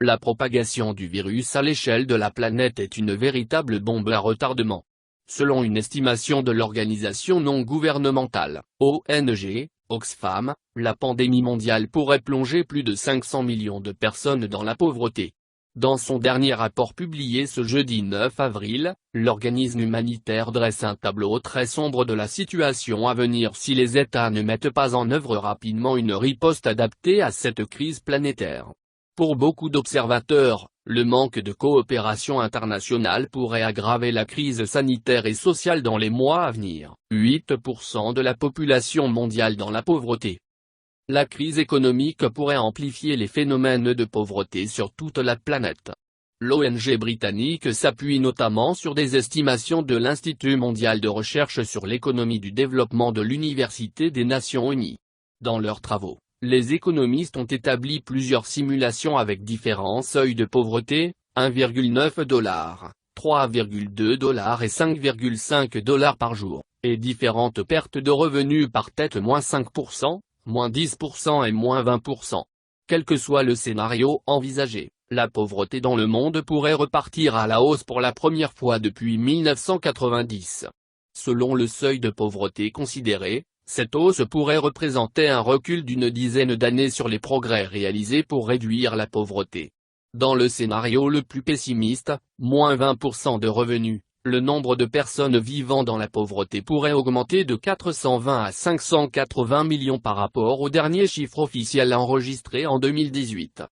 La propagation du virus à l'échelle de la planète est une véritable bombe à retardement. Selon une estimation de l'organisation non gouvernementale, ONG, Oxfam, la pandémie mondiale pourrait plonger plus de 500 millions de personnes dans la pauvreté. Dans son dernier rapport publié ce jeudi 9 avril, l'organisme humanitaire dresse un tableau très sombre de la situation à venir si les États ne mettent pas en œuvre rapidement une riposte adaptée à cette crise planétaire. Pour beaucoup d'observateurs, le manque de coopération internationale pourrait aggraver la crise sanitaire et sociale dans les mois à venir. 8% de la population mondiale dans la pauvreté. La crise économique pourrait amplifier les phénomènes de pauvreté sur toute la planète. L'ONG britannique s'appuie notamment sur des estimations de l'Institut mondial de recherche sur l'économie du développement de l'Université des Nations Unies. Dans leurs travaux, les économistes ont établi plusieurs simulations avec différents seuils de pauvreté, 1,9 $, 3,2 $ et 5,5 $ par jour, et différentes pertes de revenus par tête -5%, -10% et -20%. Quel que soit le scénario envisagé, la pauvreté dans le monde pourrait repartir à la hausse pour la première fois depuis 1990. Selon le seuil de pauvreté considéré, cette hausse pourrait représenter un recul d'une dizaine d'années sur les progrès réalisés pour réduire la pauvreté. Dans le scénario le plus pessimiste, -20% de revenus, le nombre de personnes vivant dans la pauvreté pourrait augmenter de 420 à 580 millions par rapport au dernier chiffre officiel enregistré en 2018.